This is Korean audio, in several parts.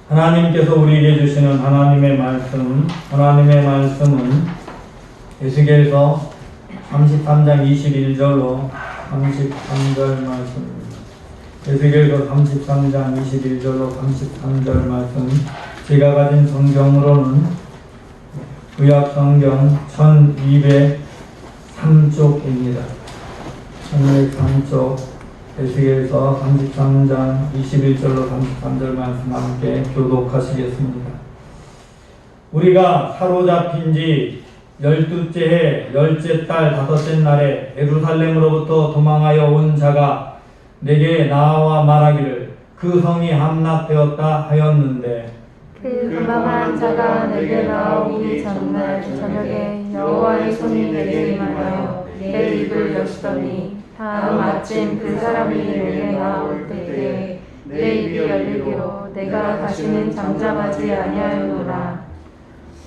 하나님께서 우리에게 주시는 하나님의 말씀은 에스겔서 33장 21절로 33절 말씀입니다. 에스겔서 33장 21절로 33절 말씀, 제가 가진 성경으로는 구약 성경 1203쪽입니다. 1203쪽 에스겔서 33장 21절로 33절 말씀 함께 교독하시겠습니다. 우리가 사로잡힌 지 12째 해 10째 달 5째 날에 예루살렘으로부터 도망하여 온 자가 내게 나와 말하기를 그 성이 함락되었다 하였는데, 그 도망한 자가 내게 나오기 전날 저녁에 여호와의 손이 내게 임하여 내 입을 여시더니 다음 아침 그 사람이 내게 나올 때에 내 입이 열리고 내가 다시는 잠잠하지 아니하였노라.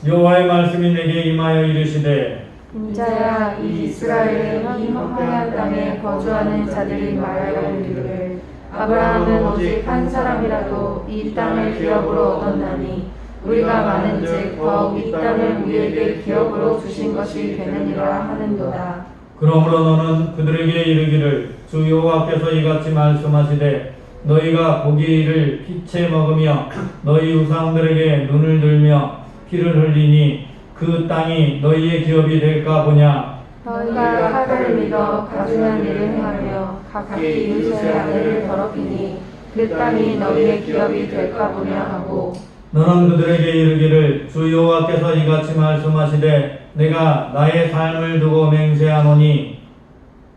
여호와의 말씀이 내게 임하여 이르시되, 인자야, 이 이스라엘의 이 험한 땅에 거주하는 자들이 말하여 이르기를 아브라함은 오직 한 사람이라도 이 땅을 기업으로 얻었나니 우리가 많은즉 더욱 이 땅을 우리에게 기업으로 주신 것이 되느니라 하는도다. 그러므로 너는 그들에게 이르기를 주 여호와께서 이같이 말씀하시되, 너희가 고기를 피채 먹으며 너희 우상들에게 눈을 들며 피를 흘리니 그 땅이 너희의 기업이 될까 보냐. 너희가 칼을 믿어 가증한 일을 행하며 각기 이웃의 아내를 더럽히니 그 땅이 너희의 기업이 될까 보냐 하고, 너는 그들에게 이르기를 주 여호와께서 이같이 말씀하시되, 내가 나의 삶을 두고 맹세하노니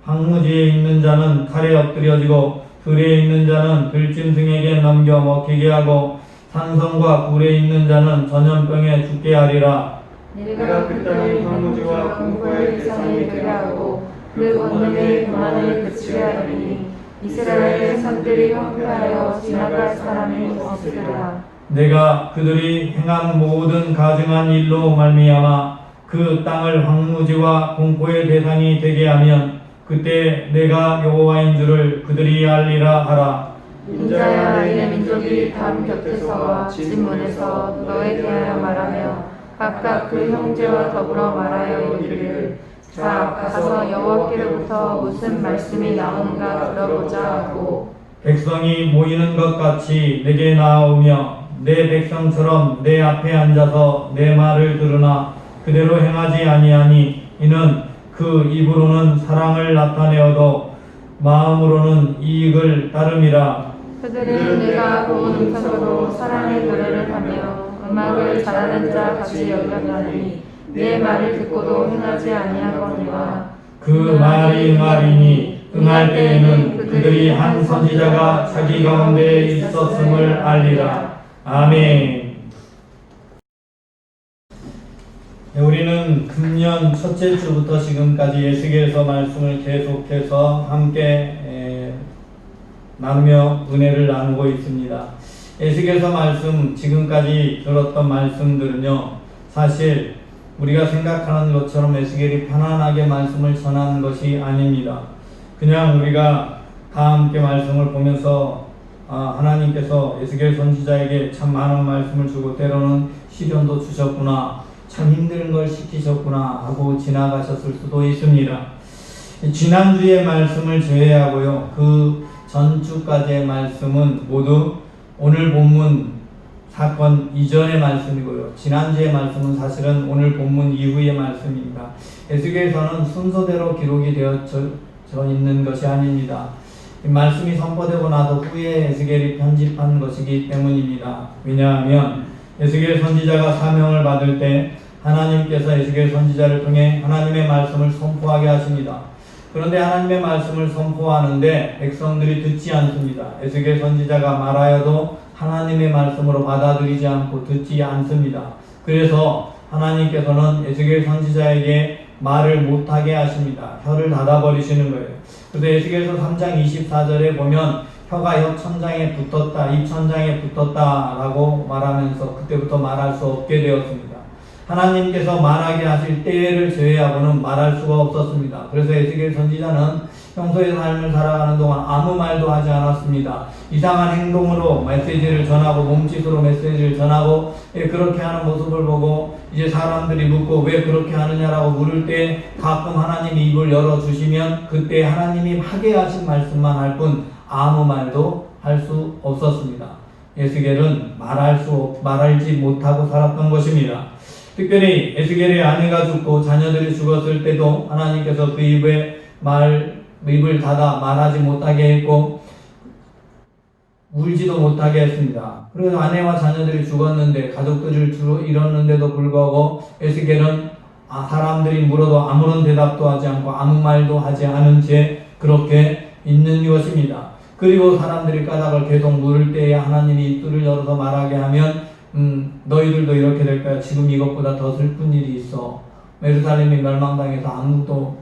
황무지에 있는 자는 칼에 엎드려지고 들에 있는 자는 들짐승에게 넘겨 먹히게 하고 산성과 굴에 있는 자는 전염병에 죽게 하리라. 내가 그 땅을 황무지와 공포의 대상이 되게 하고 그 권능의 고난을 그치게 하리니 이스라엘의 산들이 황폐하여 지나갈 사람이 없으리라. 내가 그들이 행한 모든 가증한 일로 말미암아 그 땅을 황무지와 공포의 대상이 되게 하면 그때 내가 여호와인 줄을 그들이 알리라 하라. 인자야, 내 민족이 담 곁에서와 집 문에서 너에 대하여 말하며 각각 그 형제와 더불어 말하여 이르기를 자, 가서 여호와께로부터 무슨 말씀이 나오는가 들어보자 하고, 백성이 모이는 것 같이 내게 나아오며 내 백성처럼 내 앞에 앉아서 내 말을 들으나 그대로 행하지 아니하니 이는 그 입으로는 사랑을 나타내어도 마음으로는 이익을 따름이라. 그들은 내가 고운 음성으로 사랑의 노래를 하며 음악을 잘하는 자 같이 여겼나니 내 말을 듣고도 행하지 아니하거니와, 그 말이 응하리니 응할 때에는 그들이 한 선지자가 자기 가운데 있었음을 알리라. 아멘. 우리는 금년 첫째 주부터 지금까지 에스겔서 말씀을 계속해서 함께 나누며 은혜를 나누고 있습니다. 에스겔서 말씀, 지금까지 들었던 말씀들은요, 사실 우리가 생각하는 것처럼 에스겔이 편안하게 말씀을 전하는 것이 아닙니다. 그냥 우리가 다 함께 말씀을 보면서 하나님께서 에스겔 선지자에게 참 많은 말씀을 주고 때로는 시련도 주셨구나, 참 힘든 걸 시키셨구나 하고 지나가셨을 수도 있습니다. 지난주의 말씀을 제외하고요, 그 전주까지의 말씀은 모두 오늘 본문 사건 이전의 말씀이고요, 지난주의 말씀은 사실은 오늘 본문 이후의 말씀입니다. 에스겔서는 순서대로 기록이 되어져 있는 것이 아닙니다. 이 말씀이 선포되고 나서 후에 에스겔이 편집한 것이기 때문입니다. 왜냐하면 에스겔 선지자가 사명을 받을 때 하나님께서 에스겔 선지자를 통해 하나님의 말씀을 선포하게 하십니다. 그런데 하나님의 말씀을 선포하는데 백성들이 듣지 않습니다. 에스겔 선지자가 말하여도 하나님의 말씀으로 받아들이지 않고 듣지 않습니다. 그래서 하나님께서는 에스겔 선지자에게 말을 못하게 하십니다. 혀를 닫아버리시는 거예요. 그래서 에스겔서 3장 24절에 보면 혀가 혀 천장에 붙었다, 입 천장에 붙었다 라고 말하면서 그때부터 말할 수 없게 되었습니다. 하나님께서 말하게 하실 때를 제외하고는 말할 수가 없었습니다. 그래서 에스겔 선지자는 평소의 삶을 살아가는 동안 아무 말도 하지 않았습니다. 이상한 행동으로 메시지를 전하고 몸짓으로 메시지를 전하고 그렇게 하는 모습을 보고 이제 사람들이 묻고 왜 그렇게 하느냐라고 물을 때 가끔 하나님이 입을 열어주시면 그때 하나님이 하게 하신 말씀만 할 뿐 아무 말도 할 수 없었습니다. 에스겔은 말하지 못하고 살았던 것입니다. 특별히 에스겔의 아내가 죽고 자녀들이 죽었을 때도 하나님께서 그 입을 닫아 말하지 못하게 했고 울지도 못하게 했습니다. 그래서 아내와 자녀들이 죽었는데 가족들을 잃었는데도 불구하고 에스겔은 사람들이 물어도 아무런 대답도 하지 않고 아무 말도 하지 않은 채 그렇게 있는 것입니다. 그리고 사람들이 까닭을 계속 물을 때에 하나님이 입술을 열어서 말하게 하면 너희들도 이렇게 될 거야. 지금 이것보다 더 슬픈 일이 있어. 예루살렘이 멸망당해서 아무도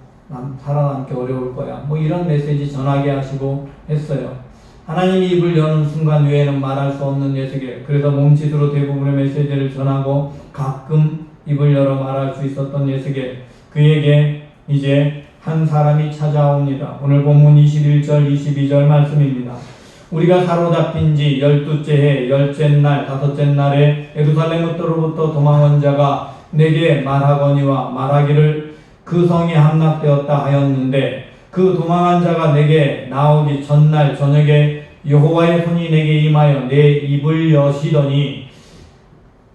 살아남기 어려울 거야. 뭐 이런 메시지 전하게 하시고 했어요. 하나님이 입을 여는 순간 외에는 말할 수 없는 에스겔. 그래서 몸짓으로 대부분의 메시지를 전하고 가끔 입을 열어 말할 수 있었던 에스겔. 그에게 이제 한 사람이 찾아옵니다. 오늘 본문 21절 22절 말씀입니다. 우리가 사로잡힌 지 12째 해 10째 날 5째 날에 예루살렘으로부터 도망한 자가 내게 말하거니와 말하기를 그 성에 함락되었다 하였는데 그 도망한 자가 내게 나오기 전날 저녁에 여호와의 손이 내게 임하여 내 입을 여시더니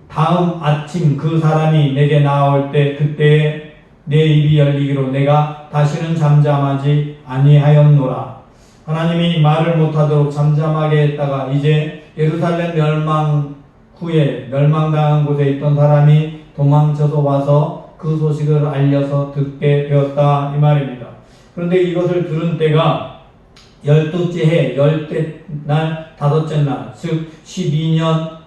다음 아침 그 사람이 내게 나올 때 그때에 내 입이 열리기로 내가 다시는 잠잠하지 아니하였노라. 하나님이 말을 못하도록 잠잠하게 했다가 이제 예루살렘 멸망 후에 멸망당한 곳에 있던 사람이 도망쳐서 와서 그 소식을 알려서 듣게 되었다 이 말입니다. 그런데 이것을 들은 때가 12째 해 10째 날 5째 날 즉 12년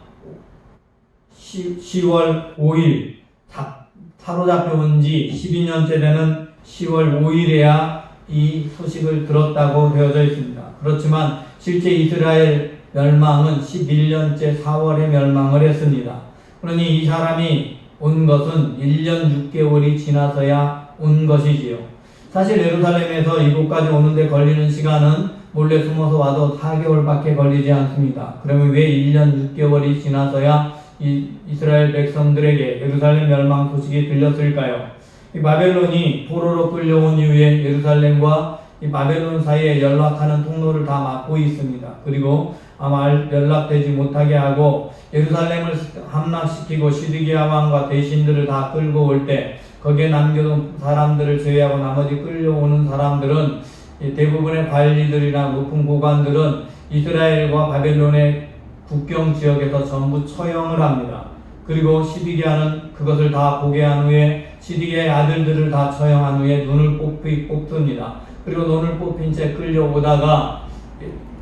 10월 5일 사로잡혀 온 지 12년째 되는 10월 5일에야 이 소식을 들었다고 되어져 있습니다. 그렇지만 실제 이스라엘 멸망은 11년째 4월에 멸망을 했습니다. 그러니 이 사람이 온 것은 1년 6개월이 지나서야 온 것이지요. 사실 예루살렘에서 이곳까지 오는데 걸리는 시간은 몰래 숨어서 와도 4개월밖에 걸리지 않습니다. 그러면 왜 1년 6개월이 지나서야 이스라엘 백성들에게 예루살렘 멸망 소식이 들렸을까요? 이 바벨론이 포로로 끌려온 이후에 예루살렘과 이 바벨론 사이에 연락하는 통로를 다 막고 있습니다. 그리고 아마 연락되지 못하게 하고 예루살렘을 함락시키고 시드기야 왕과 대신들을 다 끌고 올 때 거기에 남겨둔 사람들을 제외하고 나머지 끌려오는 사람들은 대부분의 관리들이나 높은 고관들은 이스라엘과 바벨론의 국경 지역에서 전부 처형을 합니다. 그리고 시드기야는 그것을 다 보게 한 후에 시드기야의 아들들을 다 처형한 후에 눈을 뽑습니다. 그리고 눈을 뽑힌 채 끌려오다가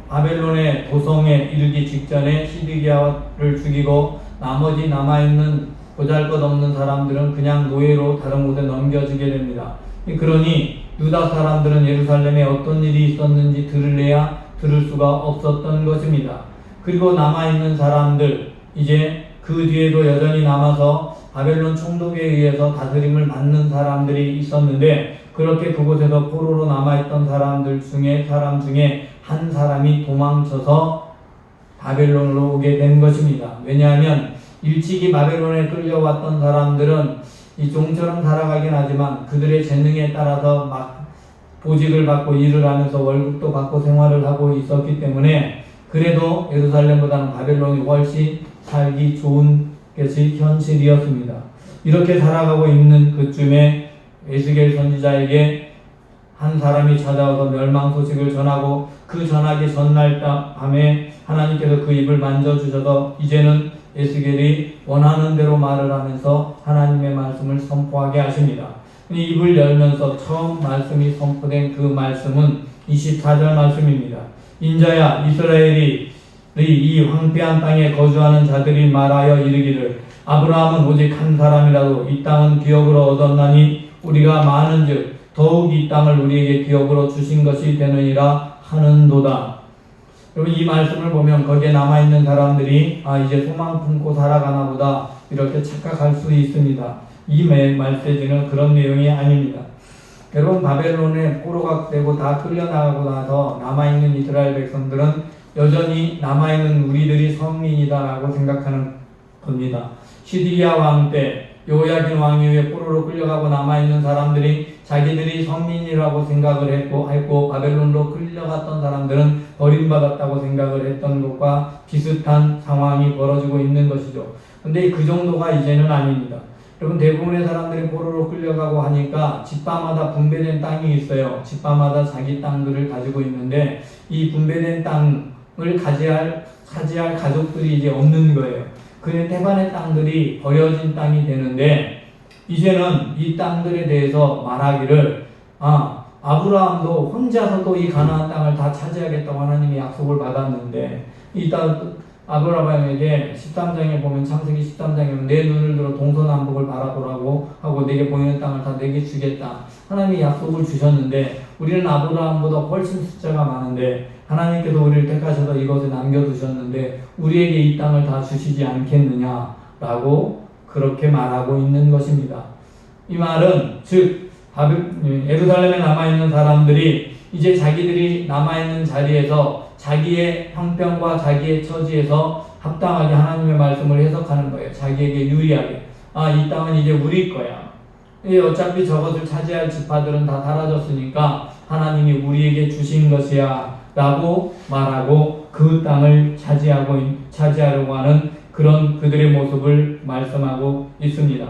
바벨론의 도성에 이르기 직전에 시드기야를 죽이고 나머지 남아있는 보잘것없는 사람들은 그냥 노예로 다른 곳에 넘겨지게 됩니다. 그러니 유다 사람들은 예루살렘에 어떤 일이 있었는지 들으려야 들을 수가 없었던 것입니다. 그리고 남아있는 사람들, 이제 그 뒤에도 여전히 남아서 바벨론 총독에 의해서 다스림을 받는 사람들이 있었는데 그렇게 그곳에서 포로로 남아있던 사람 중에 한 사람이 도망쳐서 바벨론으로 오게 된 것입니다. 왜냐하면 일찍이 바벨론에 끌려왔던 사람들은 이 종처럼 살아가긴 하지만 그들의 재능에 따라서 막 보직을 받고 일을 하면서 월급도 받고 생활을 하고 있었기 때문에 그래도 예루살렘보다는 바벨론이 훨씬 살기 좋은 것이 현실이었습니다. 이렇게 살아가고 있는 그쯤에 에스겔 선지자에게 한 사람이 찾아와서 멸망 소식을 전하고 그 전하기 전날 밤에 하나님께서 그 입을 만져주셔서 이제는 에스겔이 원하는 대로 말을 하면서 하나님의 말씀을 선포하게 하십니다. 입을 열면서 처음 말씀이 선포된 그 말씀은 24절 말씀입니다. 인자야, 이스라엘이 이 황폐한 땅에 거주하는 자들이 말하여 이르기를 아브라함은 오직 한 사람이라도 이 땅은 기업으로 얻었나니 우리가 많은즉 더욱 이 땅을 우리에게 기업으로 주신 것이 되느니라 하는도다. 여러분, 이 말씀을 보면 거기에 남아있는 사람들이 이제 소망 품고 살아가나 보다 이렇게 착각할 수 있습니다. 이 메시지는 그런 내용이 아닙니다. 여러분, 바벨론에 포로가 되고 다 끌려나가고 나서 남아있는 이스라엘 백성들은 여전히 남아있는 우리들이 선민이다라고 생각하는 겁니다. 시드기야 왕 때 요야긴 왕 이후에 포로로 끌려가고 남아있는 사람들이 자기들이 선민이라고 생각을 했고 바벨론으로 끌려갔던 사람들은 버림받았다고 생각을 했던 것과 비슷한 상황이 벌어지고 있는 것이죠. 근데 그 정도가 이제는 아닙니다. 여러분, 대부분의 사람들이 포로로 끌려가고 하니까 집파마다 분배된 땅이 있어요. 집파마다 자기 땅들을 가지고 있는데 이 분배된 땅을 차지할 가족들이 이제 없는 거예요. 그의 태반의 땅들이 버려진 땅이 되는데 이제는 이 땅들에 대해서 말하기를 아브라함도 혼자서도 이 가나안 땅을 다 차지하겠다고 하나님이 약속을 받았는데 이 땅 아브라함에게 13장에 보면 창세기 13장에 보면 내 눈을 들어 동서남북을 바라보라고 하고 내게 보이는 땅을 다 내게 주겠다. 하나님이 약속을 주셨는데 우리는 아브라함보다 훨씬 숫자가 많은데 하나님께서 우리를 택하셔서 이것에 남겨두셨는데 우리에게 이 땅을 다 주시지 않겠느냐라고 그렇게 말하고 있는 것입니다. 이 말은 즉 예루살렘에 남아있는 사람들이 이제 자기들이 남아있는 자리에서 자기의 형편과 자기의 처지에서 합당하게 하나님의 말씀을 해석하는 거예요. 자기에게 유리하게. 이 땅은 이제 우리 거야. 어차피 저것을 차지할 지파들은 다 사라졌으니까 하나님이 우리에게 주신 것이야 라고 말하고 그 땅을 차지하려고 하는 그런 그들의 모습을 말씀하고 있습니다.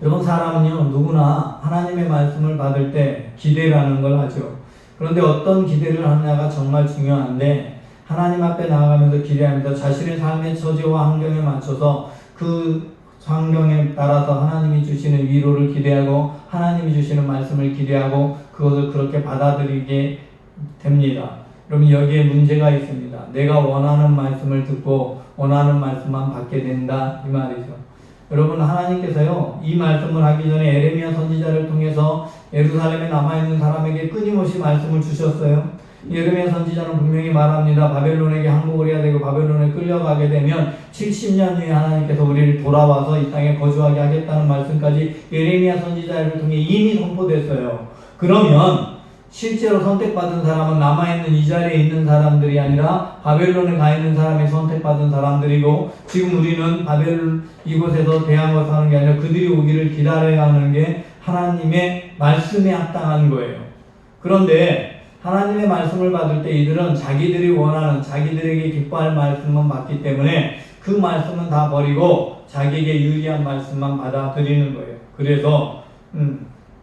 여러분, 사람은요 누구나 하나님의 말씀을 받을 때 기대라는 걸 하죠. 그런데 어떤 기대를 하느냐가 정말 중요한데 하나님 앞에 나아가면서 기대하면서 자신의 삶의 처지와 환경에 맞춰서 그 환경에 따라서 하나님이 주시는 위로를 기대하고 하나님이 주시는 말씀을 기대하고 그것을 그렇게 받아들이게 됩니다. 여러분, 여기에 문제가 있습니다. 내가 원하는 말씀을 듣고 원하는 말씀만 받게 된다 이 말이죠. 여러분, 하나님께서요 이 말씀을 하기 전에 에레미야 선지자를 통해서 예루살렘에 남아있는 사람에게 끊임없이 말씀을 주셨어요. 예레미야 선지자는 분명히 말합니다. 바벨론에게 항복을 해야 되고 바벨론에 끌려가게 되면 70년 후에 하나님께서 우리를 돌아와서 이 땅에 거주하게 하겠다는 말씀까지 예레미야 선지자를 통해 이미 선포됐어요. 그러면 실제로 선택받은 사람은 남아있는 이 자리에 있는 사람들이 아니라 바벨론에 가 있는 사람이 선택받은 사람들이고 지금 우리는 바벨론 이곳에서 대항해서 하는 게 아니라 그들이 오기를 기다려야 하는 게 하나님의 말씀에 합당한 거예요. 그런데 하나님의 말씀을 받을 때 이들은 자기들이 원하는 자기들에게 기뻐할 말씀만 받기 때문에 그 말씀은 다 버리고 자기에게 유리한 말씀만 받아들이는 거예요. 그래서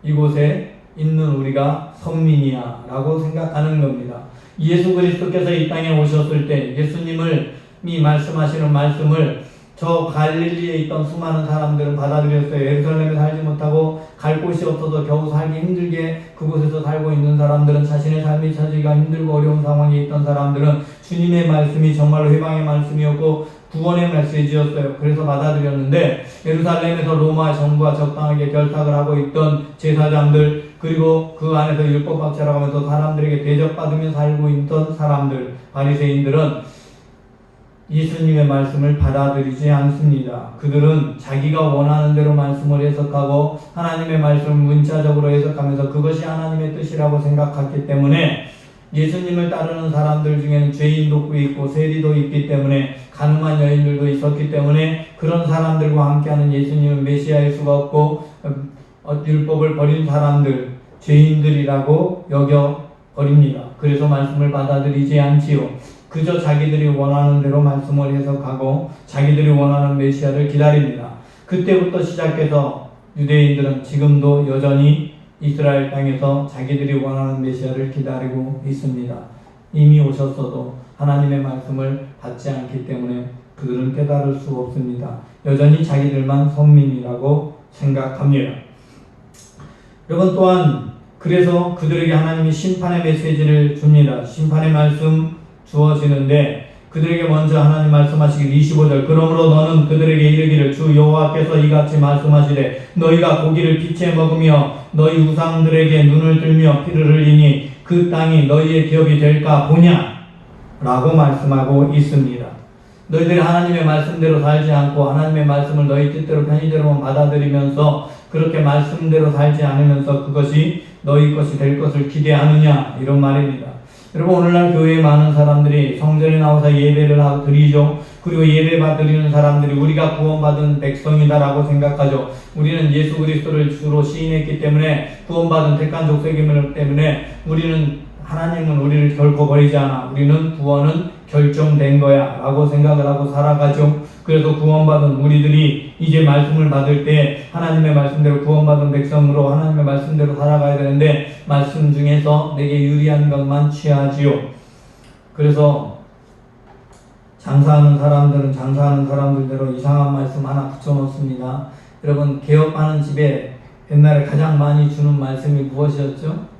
이곳에 있는 우리가 선민이야 라고 생각하는 겁니다. 예수 그리스도께서 이 땅에 오셨을 때 예수님이 말씀하시는 말씀을 저 갈릴리에 있던 수많은 사람들은 받아들였어요. 예루살렘에 살지 못하고 갈 곳이 없어서 겨우 살기 힘들게 그곳에서 살고 있는 사람들은 자신의 삶이 처지가 힘들고 어려운 상황에 있던 사람들은 주님의 말씀이 정말로 회방의 말씀이었고 구원의 메시지였어요. 그래서 받아들였는데 예루살렘에서 로마 정부와 적당하게 결탁을 하고 있던 제사장들 그리고 그 안에서 율법학자라고 하면서 사람들에게 대접받으며 살고 있던 사람들 바리새인들은 예수님의 말씀을 받아들이지 않습니다. 그들은 자기가 원하는 대로 말씀을 해석하고 하나님의 말씀을 문자적으로 해석하면서 그것이 하나님의 뜻이라고 생각했기 때문에 예수님을 따르는 사람들 중에는 죄인도 있고 세리도 있기 때문에 가늠한 여인들도 있었기 때문에 그런 사람들과 함께하는 예수님은 메시아일 수가 없고 율법을 버린 사람들 죄인들이라고 여겨버립니다. 그래서 말씀을 받아들이지 않지요. 그저 자기들이 원하는 대로 말씀을 해석하고 자기들이 원하는 메시아를 기다립니다. 그때부터 시작해서 유대인들은 지금도 여전히 이스라엘 땅에서 자기들이 원하는 메시아를 기다리고 있습니다. 이미 오셨어도 하나님의 말씀을 받지 않기 때문에 그들은 깨달을 수 없습니다. 여전히 자기들만 선민이라고 생각합니다. 여러분, 또한 그래서 그들에게 하나님이 심판의 메시지를 줍니다. 심판의 말씀 주어지는데 그들에게 먼저 하나님 말씀하시길 25절 그러므로 너는 그들에게 이르기를 주 여호와께서 이같이 말씀하시되 너희가 고기를 피채 먹으며 너희 우상들에게 눈을 들며 피를 흘리니 그 땅이 너희의 기업이 될까 보냐 라고 말씀하고 있습니다. 너희들이 하나님의 말씀대로 살지 않고 하나님의 말씀을 너희 뜻대로 편의대로만 받아들이면서 그렇게 말씀대로 살지 않으면서 그것이 너희 것이 될 것을 기대하느냐, 이런 말입니다. 여러분, 오늘날 교회에 많은 사람들이 성전에 나와서 예배를 하고 드리죠. 그리고 예배 받으리는 사람들이 우리가 구원받은 백성이다라고 생각하죠. 우리는 예수 그리스도를 주로 시인했기 때문에, 구원받은 택한 족속임을 때문에 우리는, 하나님은 우리를 결코 버리지 않아, 우리는 구원은 결정된 거야 라고 생각을 하고 살아가죠. 그래서 구원받은 우리들이 이제 말씀을 받을 때 하나님의 말씀대로 구원받은 백성으로 하나님의 말씀대로 살아가야 되는데, 말씀 중에서 내게 유리한 것만 취하지요. 그래서 장사하는 사람들은 장사하는 사람들대로 이상한 말씀 하나 붙여놓습니다. 여러분, 개업하는 집에 옛날에 가장 많이 주는 말씀이 무엇이었죠?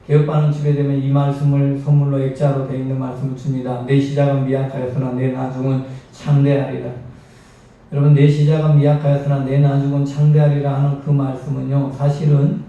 개업하는 집에 되면 이 말씀을 선물로 액자로 되어 있는 말씀을 줍니다. 내 시작은 미약하였으나 내 나중은 창대하리라. 여러분, 내 시작은 미약하였으나 내 나중은 창대하리라 하는 그 말씀은요, 사실은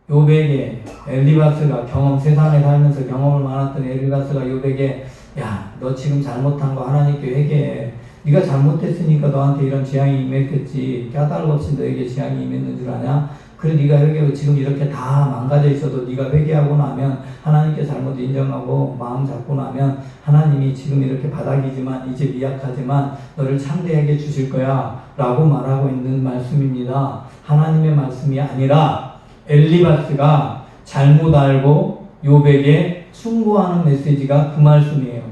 욥에게 엘리바스가 세상에 살면서 경험을 많았던 엘리바스가 욥에게, 야, 너 지금 잘못한 거 하나님께 회개해. 네가 잘못했으니까 너한테 이런 재앙이 임했겠지. 까닭 없이 너에게 재앙이 임했는 줄 아냐? 그래, 네가 회개하고 지금 이렇게 다 망가져 있어도 네가 회개하고 나면, 하나님께 잘못 인정하고 마음 잡고 나면 하나님이 지금 이렇게 바닥이지만 이제 미약하지만 너를 창대하게 주실 거야 라고 말하고 있는 말씀입니다. 하나님의 말씀이 아니라 엘리바스가 잘못 알고 욥에게 충고하는 메시지가 그 말씀이에요.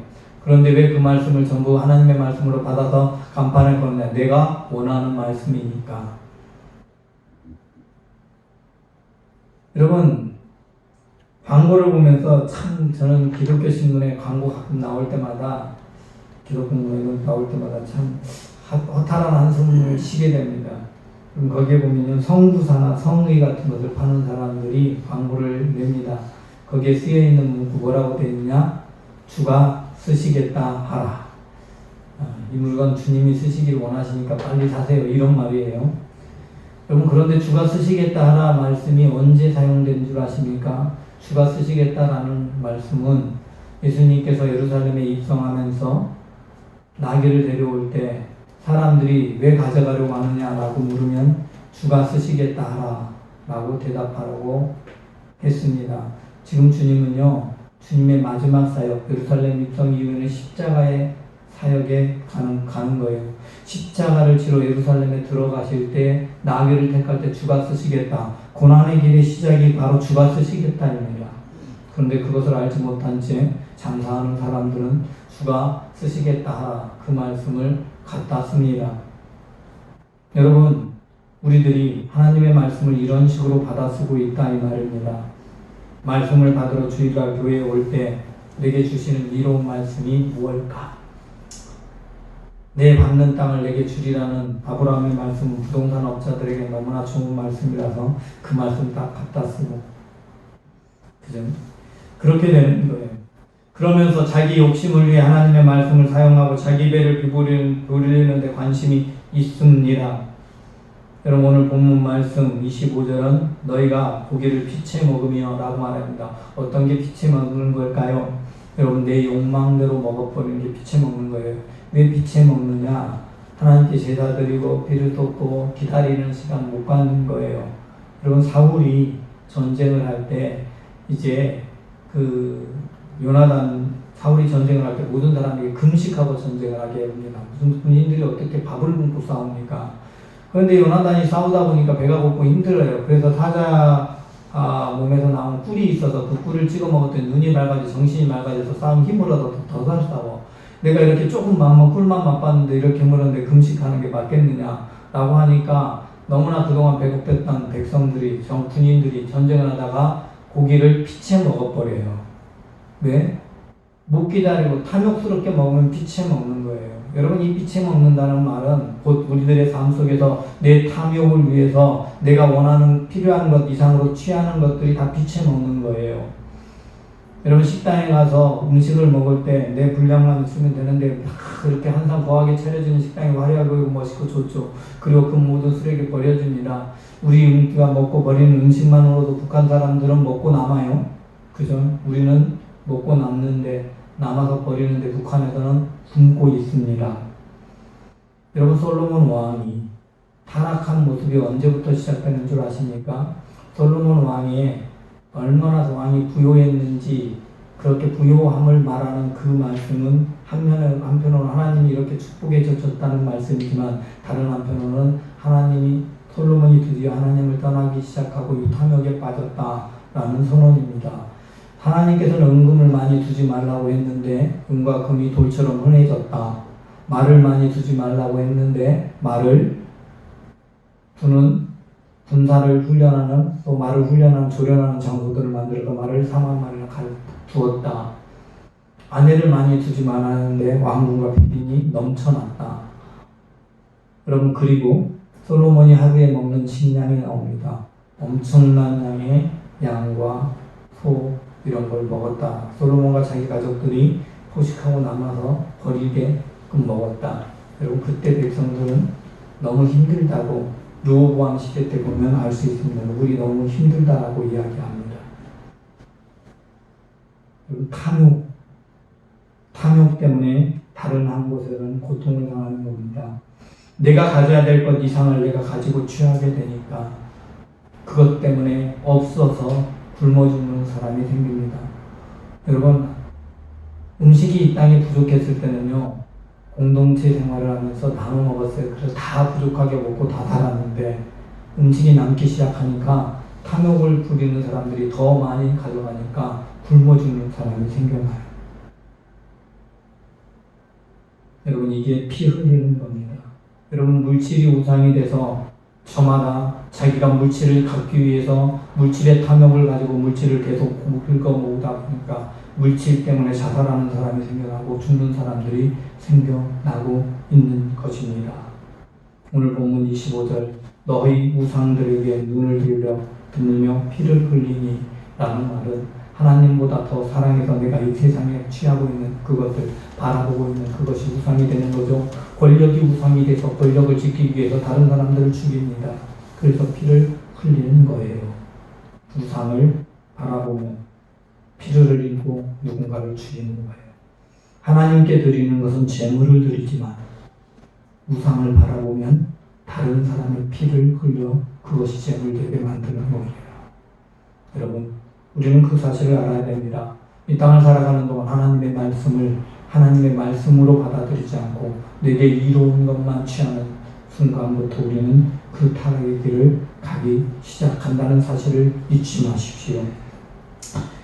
그런데 왜 그 말씀을 전부 하나님의 말씀으로 받아서 간판을 거느냐? 내가 원하는 말씀이니까. 여러분, 광고를 보면서 참, 저는 기독교 신문에 광고 가끔 나올 때마다, 기독교 신문에 나올 때마다 참 허탈한 한숨을 쉬게 됩니다. 그럼 거기에 보면 성부사나 성의 같은 것을 파는 사람들이 광고를 냅니다. 거기에 쓰여 있는 문구 뭐라고 되어 있느냐? 주가 쓰시겠다 하라. 이 물건 주님이 쓰시길 원하시니까 빨리 사세요, 이런 말이에요. 여러분, 그런데 주가 쓰시겠다 하라 말씀이 언제 사용된 줄 아십니까? 주가 쓰시겠다라는 말씀은 예수님께서 예루살렘에 입성하면서 나귀를 데려올 때 사람들이 왜 가져가려고 하느냐라고 물으면 주가 쓰시겠다 하라 라고 대답하라고 했습니다. 지금 주님은요, 주님의 마지막 사역, 예루살렘 입성 이후에는 십자가의 사역에 가는 거예요. 십자가를 지러 예루살렘에 들어가실 때, 나귀를 택할 때 주가 쓰시겠다. 고난의 길의 시작이 바로 주가 쓰시겠다입니다. 그런데 그것을 알지 못한 채 장사하는 사람들은 주가 쓰시겠다 하라 그 말씀을 갖다 씁니다. 여러분, 우리들이 하나님의 말씀을 이런 식으로 받아 쓰고 있다 이 말입니다. 말씀을 받으러 주일날 교회에 올 때 내게 주시는 이로운 말씀이 무엇일까? 내 밟는 땅을 내게 주리라는 아브라함의 말씀은 부동산 업자들에게 너무나 좋은 말씀이라서 그 말씀 딱 갖다 쓰고, 그죠? 그렇게 되는 거예요. 그러면서 자기 욕심을 위해 하나님의 말씀을 사용하고 자기 배를 부리는 데 관심이 있습니다. 여러분, 오늘 본문 말씀 25절은 너희가 고기를 피채 먹으며 라고 말합니다. 어떤 게 피채 먹는 걸까요? 여러분, 내 욕망대로 먹어버리는 게 피채 먹는 거예요. 왜 피채 먹느냐? 하나님께 제사 드리고 피를 쏟고 기다리는 시간 못 갖는 거예요. 여러분, 사울이 전쟁을 할 때 이제 사울이 전쟁을 할 때 모든 사람에게 금식하고 전쟁을 하게 합니다. 무슨 군인들이 어떻게 밥을 굶고 싸웁니까? 그런데 요나단이 싸우다 보니까 배가 고프고 힘들어요. 그래서 사자 몸에서 나온 꿀이 있어서 그 꿀을 찍어 먹었더니 눈이 맑아져 정신이 맑아져서 싸움 힘을 얻어 더 잘 싸워. 내가 이렇게 조금 꿀만 맛봤는데 이렇게 물었는데 금식하는 게 맞겠느냐 라고 하니까 너무나 그동안 배고팠던 백성들이, 군인들이 전쟁을 하다가 고기를 피채 먹어버려요. 왜? 못 기다리고 탐욕스럽게 먹으면 피채 먹는 거예요. 여러분, 이 피채 먹는다는 말은 곧 우리들의 삶 속에서 내 탐욕을 위해서 내가 원하는 필요한 것 이상으로 취하는 것들이 다 피채 먹는 거예요. 여러분, 식당에 가서 음식을 먹을 때 내 분량만 있으면 되는데 그렇게 항상 거하게 차려지는 식당이 화려하고 멋있고 좋죠. 그리고 그 모든 쓰레기 버려집니다. 우리가 먹고 버리는 음식만으로도 북한 사람들은 먹고 남아요. 그죠? 우리는 먹고 남는데 남아서 버리는데 북한에서는 굶고 있습니다. 여러분, 솔로몬 왕이 타락한 모습이 언제부터 시작되는 줄 아십니까? 솔로몬 왕이 얼마나 왕이 부요했는지, 그렇게 부요함을 말하는 그 말씀은 한편으로는 하나님이 이렇게 축복해 주셨다는 말씀이지만, 다른 한편으로는 하나님이 솔로몬이 드디어 하나님을 떠나기 시작하고 이 탐욕에 빠졌다라는 선언입니다. 하나님께서는 은금을 많이 두지 말라고 했는데 은과 금이 돌처럼 흔해졌다. 말을 많이 두지 말라고 했는데 말을 두는 군사를 훈련하는, 또 말을 훈련하는 조련하는 장소들을 만들어서 말을 4만 마리나 두었다. 아내를 많이 두지 말았는데 왕궁과 비빈이 넘쳐났다. 여러분, 그리고 솔로몬이 하루에 먹는 식량이 나옵니다. 엄청난 양의 양과 소 이런 걸 먹었다. 솔로몬과 자기 가족들이 포식하고 남아서 버리게끔 먹었다. 여러분, 그때 백성들은 너무 힘들다고 르호보암 시대 때 보면 알 수 있습니다. 우리 너무 힘들다라고 이야기합니다. 탐욕 때문에 다른 한 곳에는 고통을 당하는 겁니다. 내가 가져야 될 것 이상을 내가 가지고 취하게 되니까 그것 때문에 없어서 굶어 죽는 사람이 생깁니다. 여러분, 음식이 이 땅에 부족했을 때는요, 공동체 생활을 하면서 나눠 먹었어요. 그래서 다 부족하게 먹고 다 살았는데, 음식이 남기 시작하니까 탐욕을 부리는 사람들이 더 많이 가져가니까 굶어 죽는 사람이 생겨나요. 여러분, 이게 피 흘리는 겁니다. 여러분, 물질이 우상이 돼서 저마다 자기가 물질을 갖기 위해서 물질의 탐욕을 가지고 물질을 계속 긁어모으다 보니까 물질 때문에 자살하는 사람이 생겨나고 죽는 사람들이 생겨나고 있는 것입니다. 오늘 본문 25절, 너희 우상들에게 눈을 들려 듣느며 피를 흘리니 라는 말은 하나님보다 더 사랑해서 내가 이 세상에 취하고 있는 그것을 바라보고 있는 그것이 우상이 되는 거죠. 권력이 우상이 돼서 권력을 지키기 위해서 다른 사람들을 죽입니다. 그래서 피를 흘리는 거예요. 우상을 바라보며 피를 흘리고 누군가를 죽이는 거예요. 하나님께 드리는 것은 재물을 드리지만 우상을 바라보면 다른 사람의 피를 흘려 그것이 재물되게 만드는 거예요. 여러분, 우리는 그 사실을 알아야 됩니다. 이 땅을 살아가는 동안 하나님의 말씀을 하나님의 말씀으로 받아들이지 않고 내게 이로운 것만 취하는 순간부터 우리는 그 타락의 길을 가기 시작한다는 사실을 잊지 마십시오.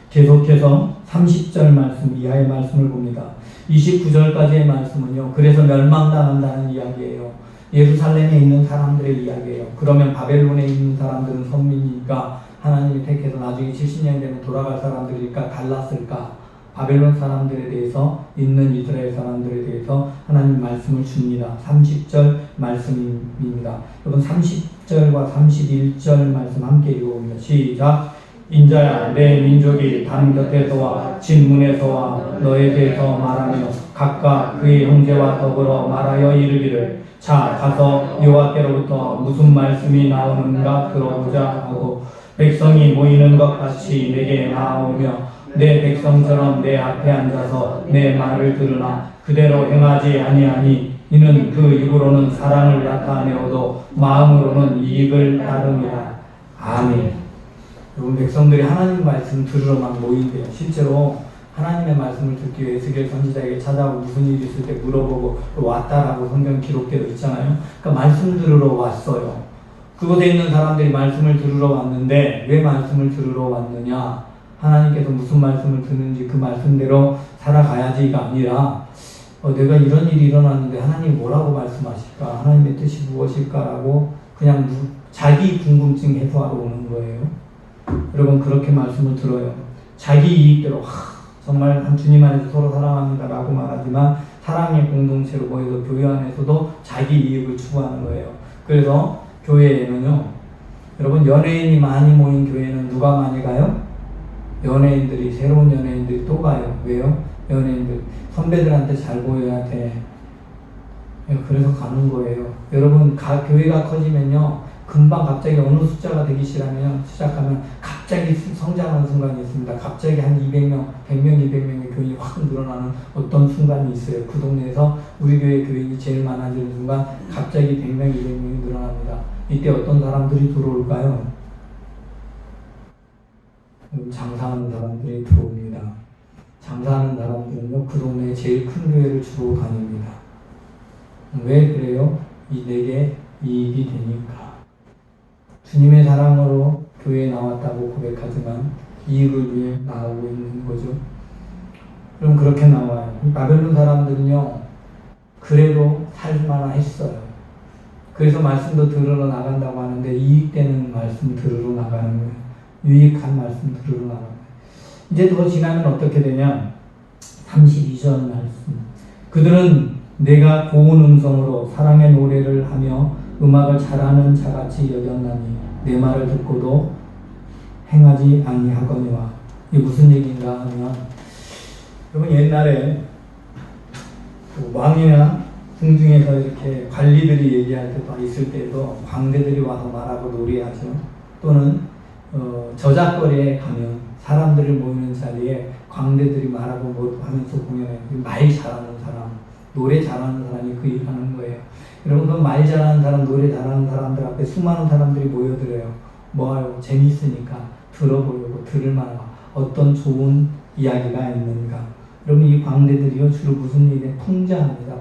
계속해서 30절 말씀 이하의 말씀을 봅니다. 29절까지의 말씀은요, 그래서 멸망당한다는 이야기예요. 예루살렘에 있는 사람들의 이야기예요. 그러면 바벨론에 있는 사람들은 선민이니까 하나님이 택해서 나중에 70년이 되면 돌아갈 사람들이니까 달랐을까? 바벨론 사람들에 대해서, 있는 이스라엘 사람들에 대해서 하나님 말씀을 줍니다. 30절 말씀입니다. 여러분, 30절과 31절 말씀 함께 읽어봅니다. 시작. 인자야, 내 민족이 단 곁에서와 진문에서와 너에 대해서 말하며 각각 그의 형제와 더불어 말하여 이르기를, 자, 가서 여호와께로부터 무슨 말씀이 나오는가 들어보자 하고 백성이 모이는 것 같이 내게 나아오며 내 백성처럼 내 앞에 앉아서 내 말을 들으나 그대로 행하지 아니하니 이는 그 입으로는 사랑을 나타내어도 마음으로는 이익을 따릅니다. 아멘. 여러분, 백성들이 하나님 말씀 들으러만 모인대요. 실제로 하나님의 말씀을 듣기 위해 에스겔 선지자에게 찾아오고 무슨 일이 있을 때 물어보고 왔다라고 성경 기록되어 있잖아요. 그러니까 말씀 들으러 왔어요. 그곳에 있는 사람들이 말씀을 들으러 왔는데 왜 말씀을 들으러 왔느냐? 하나님께서 무슨 말씀을 듣는지 그 말씀대로 살아가야지가 아니라 내가 이런 일이 일어났는데 하나님이 뭐라고 말씀하실까? 하나님의 뜻이 무엇일까라고 그냥 자기 궁금증 해소하러 오는 거예요. 여러분, 그렇게 말씀을 들어요. 자기 이익대로 정말 한 주님 안에서 서로 사랑합니다 라고 말하지만 사랑의 공동체로 모여서 교회 안에서도 자기 이익을 추구하는 거예요. 그래서 교회에는요, 여러분, 연예인이 많이 모인 교회는 누가 많이 가요? 연예인들이, 새로운 연예인들이 또 가요. 왜요? 연예인들 선배들한테 잘 보여야 돼. 그래서 가는 거예요. 여러분, 교회가 커지면요, 금방 갑자기 어느 숫자가 되기 시작하면 갑자기 성장하는 순간이 있습니다. 갑자기 한 200명, 100명, 200명의 교인이 확 늘어나는 어떤 순간이 있어요. 그 동네에서 우리 교회 교인이 제일 많아지는 순간 갑자기 100명, 200명이 늘어납니다. 이때 어떤 사람들이 들어올까요? 장사하는 사람들이 들어옵니다. 장사하는 사람들은요, 그 동네에 제일 큰 교회를 주로 다닙니다. 왜 그래요? 내게 이익이 되니까. 주님의 사랑으로 교회에 나왔다고 고백하지만 이익을 위해 나오고 있는 거죠. 그럼 그렇게 나와요. 바벨론 사람들은요, 그래도 살만하 했어요. 그래서 말씀도 들으러 나간다고 하는데 이익되는 말씀 들으러 나가는 거예요. 유익한 말씀 들으러 나가는 거예요. 이제 더 지나면 어떻게 되냐? 32절 말씀. 그들은 내가 고운 음성으로 사랑의 노래를 하며 음악을 잘하는 자같이 여겼나니 내 말을 듣고도 행하지 아니하거니와. 이게 무슨 얘기인가 하면, 여러분 옛날에 왕이나 궁중에서 이렇게 관리들이 얘기할 때도 있을 때도 광대들이 와서 말하고 노래하죠. 또는 저작거리에 가면 사람들이 모이는 자리에 광대들이 말하고 뭐 하면서 공연해. 말 잘하는 사람, 노래 잘하는 사람이 그 일을 하는 거예요. 여러분, 그 말 잘하는 사람, 노래 잘하는 사람들 앞에 수많은 사람들이 모여들어요. 뭐하요? 재밌으니까 들어보려고, 들을만한 어떤 좋은 이야기가 있는가. 여러분, 이 광대들이요 주로 무슨 일에 풍자합니다.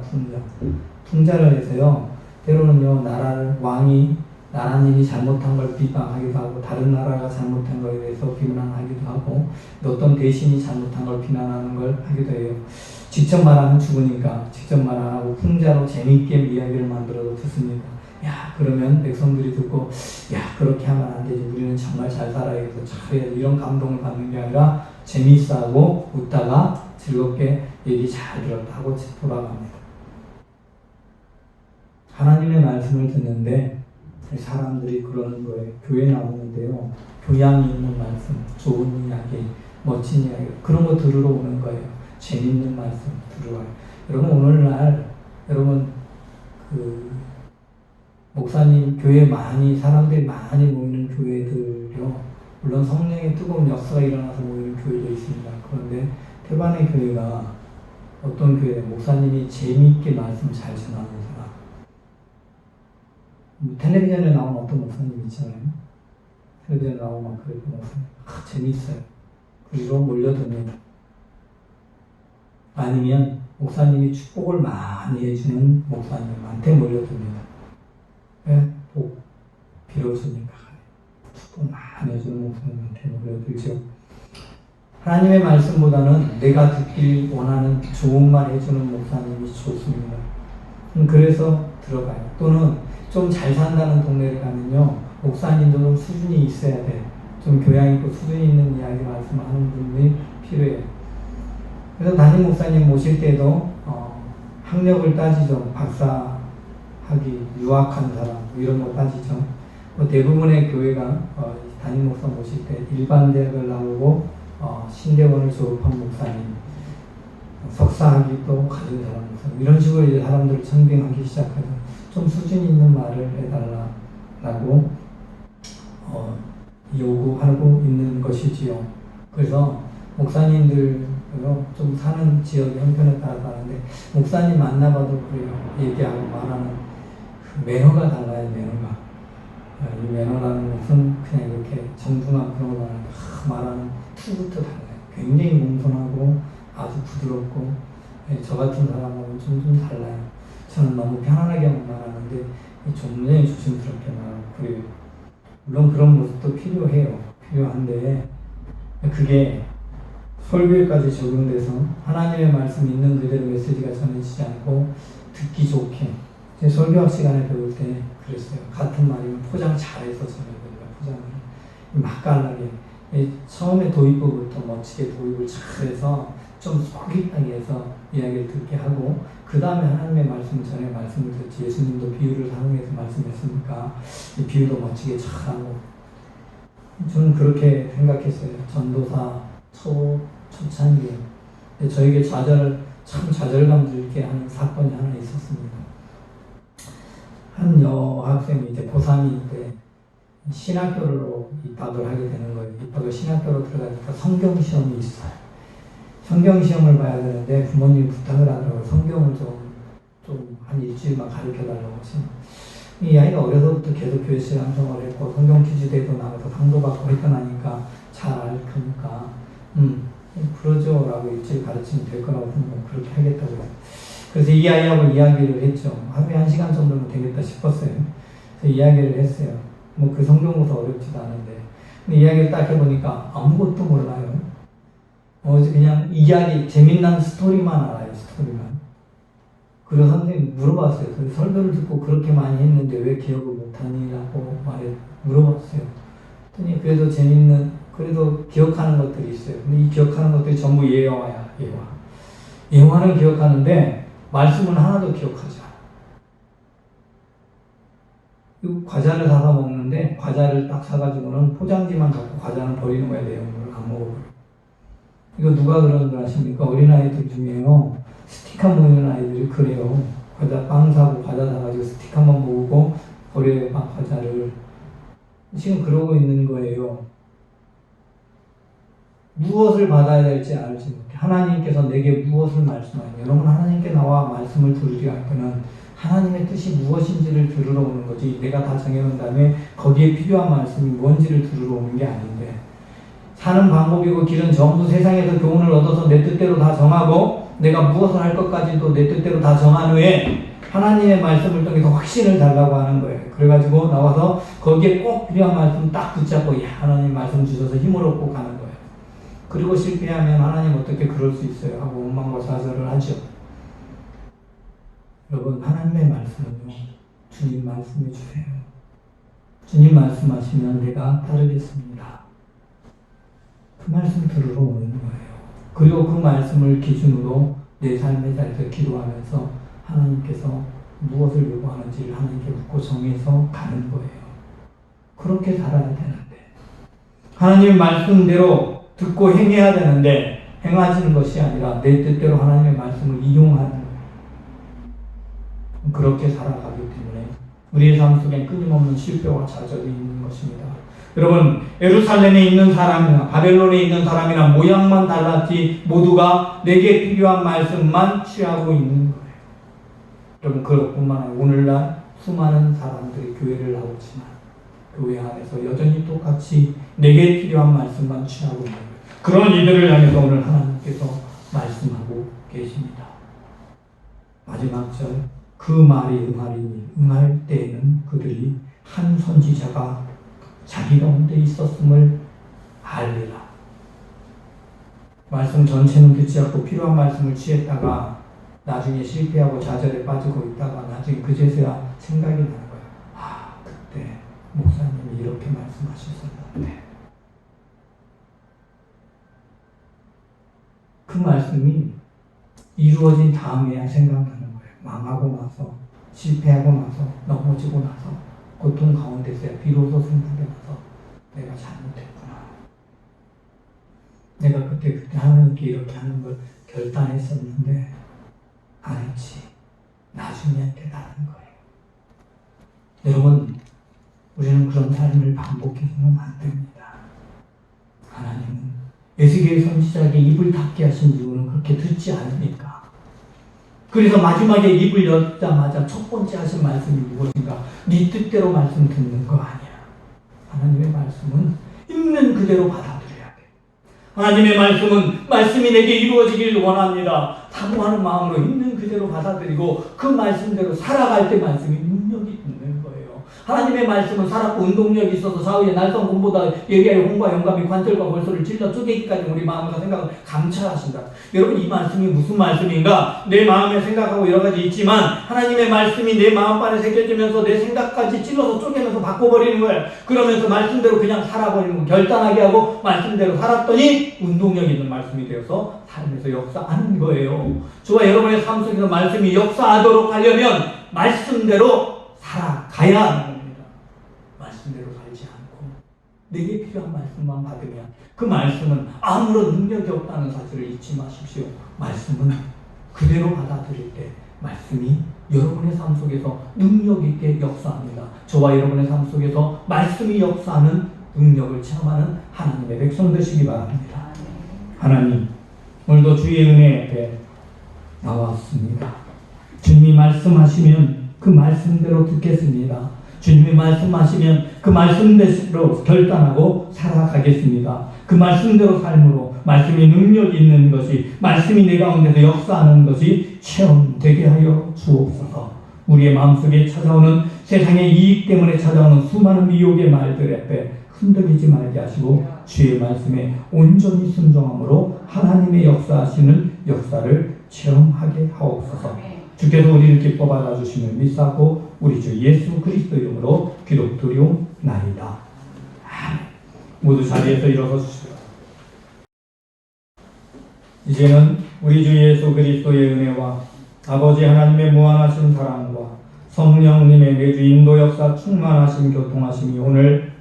풍자를 해서요, 때로는요 왕이 나라님이 잘못한 걸 비방하기도 하고, 다른 나라가 잘못한 거에 대해서 비난하기도 하고, 어떤 대신이 잘못한 걸 비난하는 걸 하기도 해요. 직접 말하면 죽으니까 직접 말 안 하고 풍자로 재밌게 이야기를 만들어서 듣습니다. 야, 그러면 백성들이 듣고, 야, 그렇게 하면 안 되지, 우리는 정말 잘 살아야겠어, 잘해야 돼, 이런 감동을 받는 게 아니라 재밌어 하고 웃다가 즐겁게 얘기 잘 들었다 하고 돌아갑니다. 하나님의 말씀을 듣는데 사람들이 그러는 거예요. 교회 나오는데요, 교양이 있는 말씀, 좋은 이야기, 멋진 이야기, 그런 거 들으러 오는 거예요. 재밌는 말씀 들으러 와요. 여러분, 오늘날 여러분 목사님 교회 사람들이 많이 모이는 교회들요, 물론 성령의 뜨거운 역사가 일어나서 모이는 교회도 있습니다. 그런데 태반의 교회가 어떤 교회예요? 목사님이 재미있게 말씀 잘 전하는 사람. 텔레비전에 나오는 어떤 목사님 있잖아요. 텔레비전에 나오면 그래도 목사님 재밌어요. 그리고 몰려듭니다. 아니면 목사님이 축복을 많이 해주는 목사님한테 몰려듭니다. 왜? 복 빌어주니까. 축복 많이 해주는 목사님한테 몰려들죠. 하나님의 말씀보다는 내가 듣길 원하는 좋은 말 해주는 목사님이 좋습니다. 그래서 들어가요. 또는 좀 잘 산다는 동네를 가면요, 목사님도 좀 수준이 있어야 돼. 좀 교양 있고 수준 있는 이야기 말씀하는 분들이 필요해요. 그래서 담임 목사님 모실 때도 학력을 따지죠. 박사학위, 유학한 사람 이런 거 따지죠. 대부분의 교회가 담임 목사 모실 때 일반 대학을 나오고 신대원을 졸업한 목사님, 석사학위도 가진 사람 목사님, 이런 식으로 이제 사람들을 청빙하기 시작하죠. 좀 수준 있는 말을 해달라고 요구하고 있는 것이지요. 그래서 목사님들 좀 사는 지역의 형편에 따라 다른데, 목사님 만나봐도 그래요. 얘기하고 말하는 그 매너가 달라요. 매너가. 이 매너라는 것은 그냥 이렇게 정중한 그런 거 말하는 투부터 달라요. 굉장히 공손하고 아주 부드럽고, 저 같은 사람하고는 좀 달라요. 저는 너무 편안하게 말하는데 굉장히 조심스럽게 말하고 그래요. 물론 그런 모습도 필요한데 그게 설교에까지 적용돼서 하나님의 말씀이 있는 그대로 메시지가 전해지지 않고 듣기 좋게, 제 설교학 시간에 배울 때 그랬어요. 같은 말이면 포장 잘해서 전해드려요. 포장을 맛깔나게, 처음에 도입부부터 멋지게 도입을 잘해서 좀 솔깃하게 해서 이야기를 듣게 하고, 그 다음에 하나님의 말씀을 전해 말씀을 듣지. 예수님도 비유를 사용해서 말씀했으니까 이 비유도 멋지게 잘하고, 저는 그렇게 생각했어요. 전도사 초창기에 저에게 좌절감 들게 하는 사건이 하나 있었습니다. 한 여학생이 이제 고3일 때 신학교로 입학을 하게 되는 거예요. 입학을 신학교로 들어가니까 성경 시험이 있어요. 성경 시험을 봐야 되는데 부모님이 부탁을 하더라고요. 성경을 좀 한 일주일만 가르쳐 달라고 하시면. 이 아이가 어려서부터 계속 교회 신앙생활을 했고 성경 퀴즈대회도 나가서 상도 받고 했던 아니까 잘 알 거니까 그러죠 라고 일주일 가르치면 될 거라고 생각하면 그렇게 하겠다고요. 그래서 이 아이하고 이야기를 했죠. 하루에 1시간 정도면 되겠다 싶었어요. 그래서 이야기를 했어요. 뭐 그 성경부터 어렵지도 않은데. 근데 이야기를 딱 해보니까 아무것도 몰라요. 그냥 이야기, 재밌는 스토리만 알아요, 스토리만. 그래서 선생님 물어봤어요. 설교를 듣고 그렇게 많이 했는데 왜 기억을 못하니? 라고 물어봤어요. 그랬더니 그래도 기억하는 것들이 있어요. 근데 이 기억하는 것들이 전부 예화야, 예화. 예화는 기억하는데 말씀은 하나도 기억하지 않아. 과자를 사서 먹는데 과자를 딱 사가지고는 포장지만 갖고 과자는 버리는 거야, 내용을 안 먹어버려. 이거 누가 그러는 줄 아십니까? 어린아이들 중에요. 스티커 모이는 아이들이 그래요. 빵 사고 과자 사가지고 스티커만 모으고 버려요, 과자를. 지금 그러고 있는 거예요. 무엇을 받아야 될지 알지 못해. 하나님께서 내게 무엇을 말씀하냐. 여러분, 하나님께 나와 말씀을 들으려 할 때는 하나님의 뜻이 무엇인지를 들으러 오는 거지. 내가 다 정해놓은 다음에 거기에 필요한 말씀이 뭔지를 들으러 오는 게 아닌데, 사는 방법이고 길은 전부 세상에서 교훈을 얻어서 내 뜻대로 다 정하고 내가 무엇을 할 것까지도 내 뜻대로 다 정한 후에 하나님의 말씀을 통해서 확신을 달라고 하는 거예요. 그래가지고 나와서 거기에 꼭 필요한 말씀 딱 붙잡고 하나님 말씀 주셔서 힘을 얻고 가는 거예요. 그리고 실패하면 하나님 어떻게 그럴 수 있어요 하고 원망과 좌절을 하죠. 여러분, 하나님의 말씀은요, 주님 말씀해 주세요. 주님 말씀하시면 내가 따르겠습니다. 그 말씀 들으러 오는 거예요. 그리고 그 말씀을 기준으로 내 삶의 자리에서 기도하면서 하나님께서 무엇을 요구하는지를 하나님께 묻고 정해서 가는 거예요. 그렇게 살아야 되는데, 하나님의 말씀대로 듣고 행해야 되는데 행하시는 것이 아니라 내 뜻대로 하나님의 말씀을 이용하는 거예요. 그렇게 살아가기 때문에 우리의 삶 속에 끊임없는 실패와 좌절이 있는 것입니다. 여러분, 예루살렘에 있는 사람이나 바벨론에 있는 사람이나 모양만 달랐지 모두가 내게 필요한 말씀만 취하고 있는 거예요. 여러분, 그것뿐만 아니라 오늘날 수많은 사람들이 교회를 나오지만 교회 안에서 여전히 똑같이 내게 필요한 말씀만 취하고 있는 거예요. 그런 이들을 향해서 오늘 하나님께서 말씀하고 계십니다. 마지막 절, 그 말이 응할 때에는 그들이 한 선지자가 자기 가운데 있었음을 알리라. 말씀 전체는 듣지 않고 필요한 말씀을 취했다가 나중에 실패하고 좌절에 빠지고 있다가 나중에 그제서야 생각이 나는 거예요. 아, 그때 목사님이 이렇게 말씀하셨었는데. 그 말씀이 이루어진 다음에야 생각나는 거예요. 망하고 나서, 실패하고 나서, 넘어지고 나서, 고통 가운데서야 비로소 생각이 나서 내가 잘못했구나. 내가 그때 하나님께 이렇게 하는 걸 결단했었는데 안 했지. 나중에 깨달은 거예요. 여러분, 우리는 그런 삶을 반복해서는 안 됩니다. 하나님은 에스겔 선지자에게 입을 닫게 하신 이유는 그렇게 듣지 않으니까. 그래서 마지막에 입을 열자마자 첫 번째 하신 말씀이 무엇인가? 네 뜻대로 말씀 듣는 거 아니야. 하나님의 말씀은 있는 그대로 받아들여야 돼. 하나님의 말씀은 말씀이 내게 이루어지길 원합니다. 사모하는 마음으로 있는 그대로 받아들이고 그 말씀대로 살아갈 때 말씀이 능력이 있는 거예요. 하나님의 말씀은 살았고 운동력이 있어서 사후에 날선 곰보다 예리하여 홍과 영감이 관절과 골소를 찔러 쪼개기까지 우리 마음과 생각을 감찰하신다. 여러분, 이 말씀이 무슨 말씀인가? 내 마음에 생각하고 여러 가지 있지만 하나님의 말씀이 내 마음판에 새겨지면서 내 생각까지 찔러서 쪼개면서 바꿔버리는 거예요. 그러면서 말씀대로 그냥 살아버리는 거, 결단하게 하고 말씀대로 살았더니 운동력 있는 말씀이 되어서 삶에서 역사하는 거예요. 저와 여러분의 삶 속에서 말씀이 역사하도록 하려면 말씀대로 살아가야 하는 겁니다. 말씀대로 살지 않고 내게 필요한 말씀만 받으면 그 말씀은 아무런 능력이 없다는 사실을 잊지 마십시오. 말씀은 그대로 받아들일 때 말씀이 여러분의 삶 속에서 능력 있게 역사합니다. 저와 여러분의 삶 속에서 말씀이 역사하는 능력을 체험하는 하나님의 백성 되시기 바랍니다. 하나님, 오늘도 주의 은혜 앞에 나왔습니다. 주님이 말씀하시면 그 말씀대로 듣겠습니다. 주님이 말씀하시면 그 말씀대로 결단하고 살아가겠습니다. 그 말씀대로 삶으로 말씀이 능력 있는 것이, 말씀이 내 가운데서 역사하는 것이 체험되게 하여 주옵소서. 우리의 마음속에 찾아오는 세상의 이익 때문에 찾아오는 수많은 미혹의 말들 앞에 흔들리지 말게 하시고 주의 말씀에 온전히 순종함으로 하나님의 역사하시는 역사를 체험하게 하옵소서. 주께서 우리를 기뻐 받아주심을 믿사고 우리 주 예수 그리스도 이름으로 기도드리옵나이다. 아멘. 모두 자리에서 일어서 주시고, 이제는 우리 주 예수 그리스도의 은혜와 아버지 하나님의 무한하신 사랑과 성령님의 매주 인도 역사 충만하신 교통하심이 오늘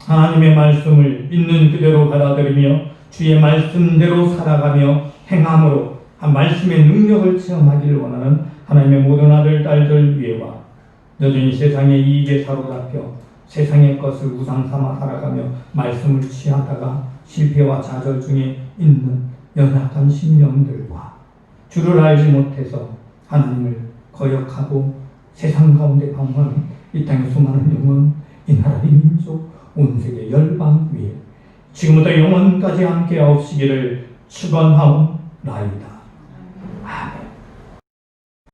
하나님의 말씀을 있는 그대로 받아들이며 주의 말씀대로 살아가며 행함으로 한 말씀의 능력을 체험하기를 원하는 하나님의 모든 아들, 딸들 위에와 여전히 세상의 이익에 사로잡혀 세상의 것을 우상 삼아 살아가며 말씀을 취하다가 실패와 좌절 중에 있는 연약한 심령들과 주를 알지 못해서 하나님을 거역하고 세상 가운데 방황하는 이 땅의 수많은 영혼, 이 나라, 이 민족, 온 세계 열방 위에 지금부터 영원까지 함께 하옵시기를 축원하옵나이다. 아멘.